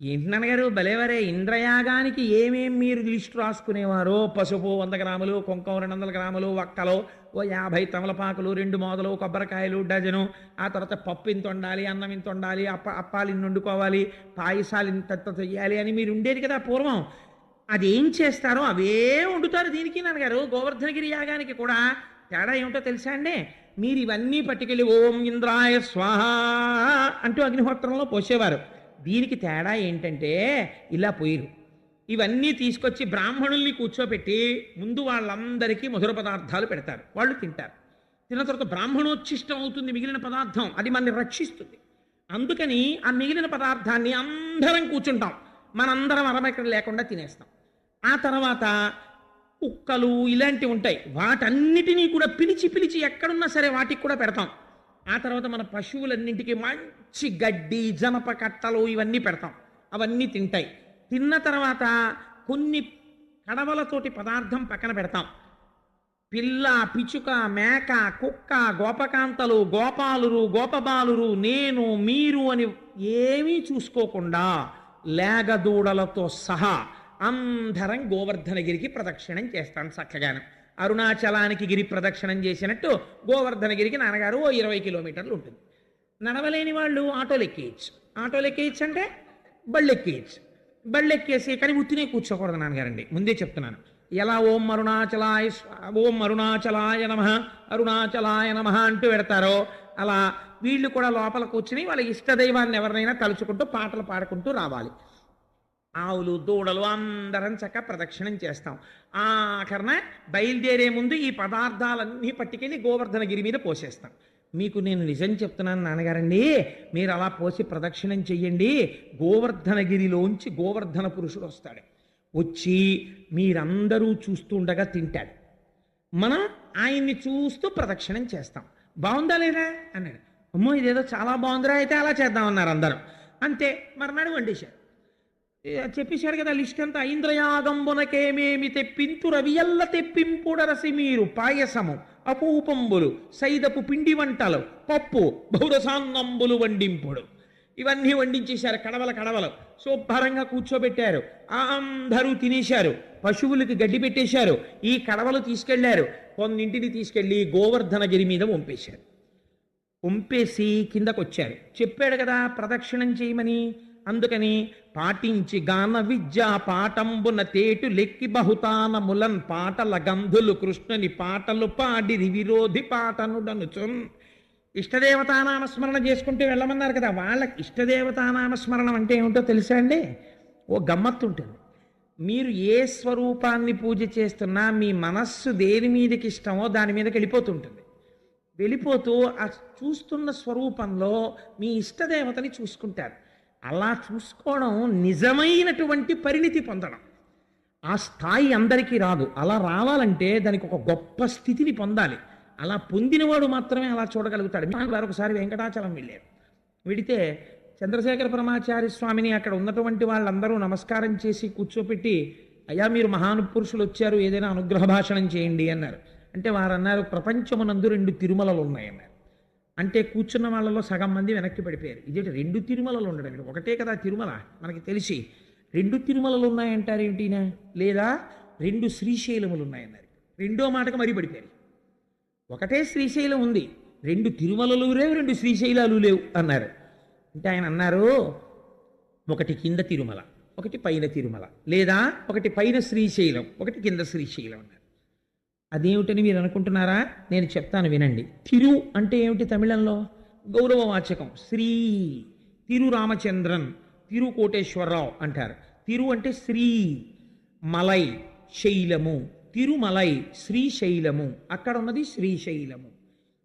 ఏంటి నాన్నగారు భలేవరే, ఇంద్రయాగానికి ఏమేం మీరు లిస్టు రాసుకునేవారో, పసుపు 100 గ్రాములు, కుంకం 200 గ్రాములు, వక్కలు ఓ 50 తమలపాకులు, 2 మోదలు, కొబ్బరికాయలు డజను, ఆ తర్వాత పప్పు ఇంత వండాలి, అన్నం ఇంత వండాలి, అప్పాలు ఇన్ని వండుకోవాలి, పాయసాలు ఇంత చెయ్యాలి అని మీరు ఉండేది కదా పూర్వం. అదేం చేస్తారో అవే వండుతారు దీనికి నాన్నగారు. గోవర్ధనగిరి యాగానికి కూడా తేడా ఏమిటో తెలుసా అండి? మీరు ఇవన్నీ పట్టుకెళ్ళి ఓం ఇంద్రాయ స్వాహ అంటూ అగ్నిహోత్రంలో పోసేవారు. దీనికి తేడా ఏంటంటే ఇలా పోయిరు. ఇవన్నీ తీసుకొచ్చి బ్రాహ్మణుల్ని కూర్చోపెట్టి ముందు వాళ్ళందరికీ మధుర పదార్థాలు పెడతారు, వాళ్ళు తింటారు. తిన్న తర్వాత బ్రాహ్మణోచ్ఛిష్టం అవుతుంది మిగిలిన పదార్థం, అది మనల్ని రక్షిస్తుంది. అందుకని ఆ మిగిలిన పదార్థాన్ని అందరం కూర్చుంటాం, మనందరం అరమెక్కడ లేకుండా తినేస్తాం. ఆ తర్వాత కుక్కలు ఇలాంటివి ఉంటాయి, వాటన్నిటినీ కూడా పిలిచి పిలిచి ఎక్కడున్నా సరే వాటికి కూడా పెడతాం. ఆ తర్వాత మన పశువులన్నింటికి మంచి గడ్డి, జనప కట్టలు ఇవన్నీ పెడతాం, అవన్నీ తింటాయి. తిన్న తర్వాత కొన్ని కడవలతోటి పదార్థం పక్కన పెడతాం. పిల్ల, పిచుక, మేక, కుక్క, గోపకాంతలు, గోపాలురు, గోపబాలురు, నేను, మీరు అని ఏమీ చూసుకోకుండా లేగదూడలతో సహా అందరం గోవర్ధనగిరికి ప్రదక్షిణం చేస్తాను చక్కగాను. అరుణాచలానికి గిరి ప్రదక్షిణం చేసినట్టు గోవర్ధనగిరికి నాన్నగారు ఓ 20 కిలోమీటర్లు ఉంటుంది. నడవలేని వాళ్ళు ఆటోలు ఎక్కేయచ్చు. ఆటోలు ఎక్కేయచ్చు అంటే బళ్ళు ఎక్కేయచ్చు. బళ్ళు ఎక్కేసి కానీ ఉత్తినే కూర్చోకూడదు నాన్నగారండి, ముందే చెప్తున్నాను. ఎలా ఓం అరుణాచలాయ నమః, అరుణాచలాయ నమః అంటూ పెడతారో అలా వీళ్ళు కూడా లోపల కూర్చుని వాళ్ళ ఇష్టదైవాన్ని ఎవరినైనా తలుచుకుంటూ పాటలు పాడుకుంటూ రావాలి. ఆవులు, దూడలు అందరం చక్క ప్రదక్షిణం చేస్తాం. ఆఖరణ బయలుదేరే ముందు ఈ పదార్థాలన్నీ పట్టుకెళ్ళి గోవర్ధనగిరి మీద పోసేస్తాం. మీకు నేను నిజం చెప్తున్నాను నాన్నగారండి, మీరు అలా పోసి ప్రదక్షిణం చెయ్యండి. గోవర్ధనగిరిలోంచి గోవర్ధన పురుషుడు వస్తాడు, వచ్చి మీరందరూ చూస్తుండగా తింటాడు. మనం ఆయన్ని చూస్తూ ప్రదక్షిణం చేస్తాం. బాగుందా లేదా అన్నాడు. అమ్మో ఇదేదో చాలా బాగుందిరా, అయితే అలా చేద్దామన్నారు అందరం. అంతే, మర్నాడు వండేశారు. చెప్పేశారు కదా లిస్ట్ అంతా. ఇంద్రయాగంబునకేమేమి తెప్పింతు రవియల్ల తెప్పింపుడరసి మీరు. పాయసము, అపూపంబులు, సైదపు పిండి వంటలు, పప్పు, బహురసాన్నంబులు వండింపుడు, ఇవన్నీ వండించేశారు. కడవలు శుభ్రంగా కూర్చోబెట్టారు. అందరూ తినేశారు. పశువులకి గడ్డి పెట్టేశారు. ఈ కడవలు తీసుకెళ్లారు. కొన్నింటిని తీసుకెళ్లి గోవర్ధనగిరి మీద వంపేశారు. వంపేసి కిందకొచ్చారు. చెప్పాడు కదా ప్రదక్షిణం చేయమని. అందుకని పాటించి గాన విద్య పాఠంబున తేటు లెక్కి బహుతానములన్ పాటల గంధులు కృష్ణుని పాటలు పాడిరి విరోధి పాటనుడనుచున్. ఇష్టదేవతానామస్మరణ చేసుకుంటూ వెళ్ళమన్నారు కదా, వాళ్ళకి ఇష్టదేవతానామస్మరణం అంటే ఏమిటో తెలుసా అండి? ఓ గమ్మత్తు ఉంటుంది. మీరు ఏ స్వరూపాన్ని పూజ చేస్తున్నా మీ మనస్సు దేని మీదకి ఇష్టమో దాని మీదకి వెళ్ళిపోతుంటుంది. వెళ్ళిపోతూ ఆ చూస్తున్న స్వరూపంలో మీ ఇష్టదేవతని చూసుకుంటారు. అలా చూసుకోవడం నిజమైనటువంటి పరిణితి పొందడం. ఆ స్థాయి అందరికీ రాదు. అలా రావాలంటే దానికి ఒక గొప్ప స్థితిని పొందాలి. అలా పొందినవాడు మాత్రమే అలా చూడగలుగుతాడు. వారు ఒకసారి వెంకటాచలం వెళ్ళారు. వెడితే చంద్రశేఖర పరమాచార్య స్వామిని అక్కడ ఉన్నటువంటి వాళ్ళందరూ నమస్కారం చేసి కూర్చోపెట్టి, అయ్యా మీరు మహానుపురుషులు వచ్చారు, ఏదైనా అనుగ్రహ భాషణం చేయండి అన్నారు. అంటే వారు అన్నారు, ప్రపంచమునందు 2 తిరుమలలు ఉన్నాయన్నారు. అంటే కూర్చున్న వాళ్ళలో సగం మంది వెనక్కి పడిపోయారు. ఇదేంటి 2 తిరుమలలు ఉండడం, ఒకటే కదా తిరుమల మనకి తెలిసి. 2 తిరుమలలు ఉన్నాయంటారు ఏమిటినా? లేదా 2 శ్రీశైలములు ఉన్నాయన్నారు. రెండో మాటకు మరీ పడిపోయారు. ఒకటే శ్రీశైలం ఉంది, 2 తిరుమలలు లేవు, 2 శ్రీశైలాలు లేవు అన్నారు. అంటే ఆయన అన్నారు, ఒకటి కింద తిరుమల, ఒకటి పైన తిరుమల, లేదా ఒకటి పైన శ్రీశైలం, ఒకటి కింద శ్రీశైలం అన్నారు. అదేమిటని మీరు అనుకుంటున్నారా? నేను చెప్తాను వినండి. తిరు అంటే ఏమిటి తమిళంలో? గౌరవవాచకం. శ్రీ, తిరు రామచంద్రన్, తిరు కోటేశ్వరరావు అంటారు. తిరు అంటే శ్రీ, మలై శైలము, తిరుమలై శ్రీశైలము, అక్కడ ఉన్నది శ్రీశైలము.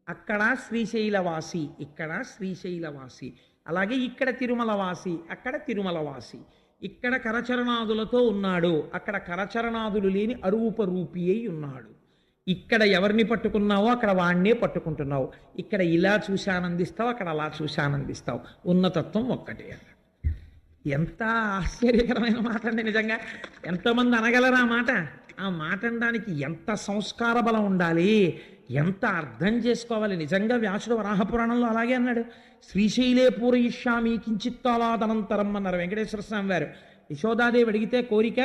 అక్కడ శ్రీశైలవాసి, ఇక్కడ శ్రీశైలవాసి. అలాగే ఇక్కడ తిరుమలవాసి, అక్కడ తిరుమలవాసి. ఇక్కడ కరచరణాదులతో ఉన్నాడు, అక్కడ కరచరణాదులు లేని అరూపరూపి అయి ఉన్నాడు. ఇక్కడ ఎవరిని పట్టుకున్నావో అక్కడ వాణ్ణే పట్టుకుంటున్నావు. ఇక్కడ ఇలా చూసి ఆనందిస్తావు, అక్కడ అలా చూసి ఆనందిస్తావు. ఉన్నతత్వం ఒక్కటే. ఎంత ఆశ్చర్యకరమైన మాట అండి నిజంగా. ఎంతమంది అనగలరా మాట? ఆ మాట అనడానికి ఎంత సంస్కార బలం ఉండాలి, ఎంత అర్థం చేసుకోవాలి. నిజంగా వ్యాసుడు వరాహపురాణంలో అలాగే అన్నాడు. శ్రీశైలే పూరయిష్యామి కించిత్తాలాదనంతరం అన్నారు వెంకటేశ్వర స్వామి వారు. యశోదాదేవి అడిగితే కోరిక,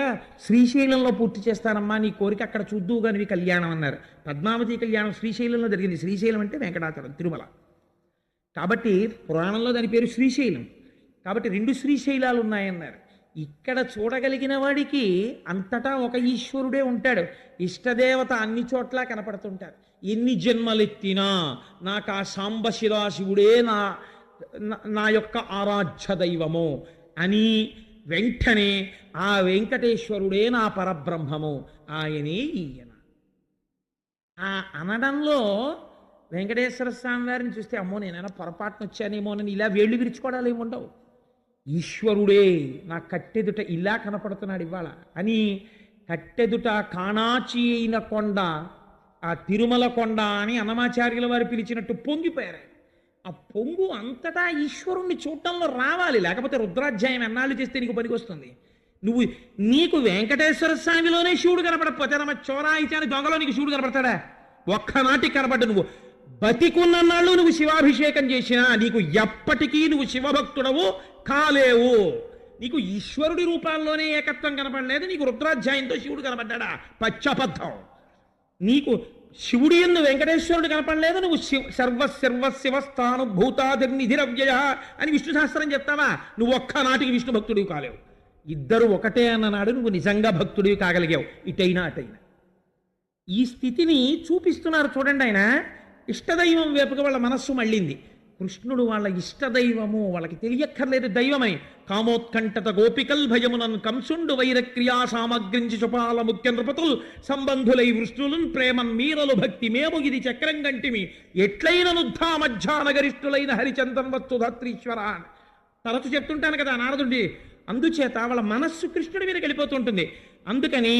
శ్రీశైలంలో పూర్తి చేస్తానమ్మా, నీ కోరిక అక్కడ చూద్దువు కానివి కళ్యాణం అన్నారు. పద్మావతి కళ్యాణం శ్రీశైలంలో జరిగింది. శ్రీశైలం అంటే వెంకటాచలం, తిరుమల. కాబట్టి పురాణంలో దాని పేరు శ్రీశైలం. కాబట్టి 2 శ్రీశైలాలు ఉన్నాయన్నారు. ఇక్కడ చూడగలిగిన వాడికి అంతటా ఒక ఈశ్వరుడే ఉంటాడు. ఇష్టదేవత అన్ని చోట్ల కనపడుతుంటారు. ఎన్ని జన్మలెత్తినా నాకు ఆ సాంబశివాశివుడే నా యొక్క ఆరాధ్య దైవము అని వెంటనే ఆ వెంకటేశ్వరుడే నా పరబ్రహ్మము, ఆయనే ఈయన. ఆ అనడంలో వెంకటేశ్వర స్వామి వారిని చూస్తే అమ్మో నేనైనా పొరపాటున వచ్చానేమోనని ఇలా వేళ్ళు విరుచుకోవడాలు ఏమి ఉండవు. ఈశ్వరుడే నా కట్టెదుట ఇలా కనపడుతున్నాడు ఇవాళ అని. కట్టెదుట కాణాచి అయిన కొండ, ఆ తిరుమల కొండ అని అన్నమాచార్యుల వారు పిలిచినట్టు పొంగిపోయారు. ఆ పొంగు అంతటా ఈశ్వరుణ్ణి చూడటంలో రావాలి, లేకపోతే రుద్రాధ్యాయం ఎన్నాళ్ళు చేస్తే నీకు పనికొస్తుంది. నీకు వెంకటేశ్వర స్వామిలోనే శివుడు కనపడకపోతే నమ్మ చోరాయిచాని దొంగలో నీకు శివుడు కనపడతాడా? ఒక్కనాటికి కనపడ్డు. నువ్వు బతికున్నన్నాళ్ళు నువ్వు శివాభిషేకం చేసినా నీకు ఎప్పటికీ నువ్వు శివభక్తుడవు కాలేవు. నీకు ఈశ్వరుడి రూపాల్లోనే ఏకత్వం కనపడలేదు, నీకు రుద్రాధ్యాయంతో శివుడు కనపడ్డా? పచ్చబద్ధం. నీకు శివుడి యందు వెంకటేశ్వరుడు కనపడలేదు, నువ్వు సర్వశివస్థానుభూతాదిర్నిధిరవ్యయ అని విష్ణు సహస్రం చెప్తావా? నువ్వు ఒక్కనాటికి విష్ణు భక్తుడివి కాలేవు. ఇద్దరు ఒకటే అన్ననాడు నువ్వు నిజంగా భక్తుడివి కాగలిగావు, ఇటైనా అటైనా. ఈ స్థితిని చూపిస్తున్నారు చూడండి. ఆయన ఇష్టదైవం వైపుగా వాళ్ళ మనస్సు మళ్ళింది. కృష్ణుడు వాళ్ళ ఇష్టదైవము, వాళ్ళకి తెలియక్కర్లేదు దైవమై. కామోత్కంఠత గోపికల్ భయమునన్ కంసుండు వైరక్రియా సామగ్రించి చుపాల ముఖ్య నృపతుల్ సంబంధులై వృష్ణులున్ ప్రేమన్ మీరలు భక్తి మేము ఇది చక్రం గంటిమి ఎట్లైన నుద్ధా మధ్యానగరిష్ఠులైన హరిచందన్ వచ్చు ధాత్రీశ్వర తరచు చెప్తుంటాను కదా నారదుడి. అందుచేత వాళ్ళ మనస్సు కృష్ణుడి మీదకి వెళ్ళిపోతుంటుంది. అందుకని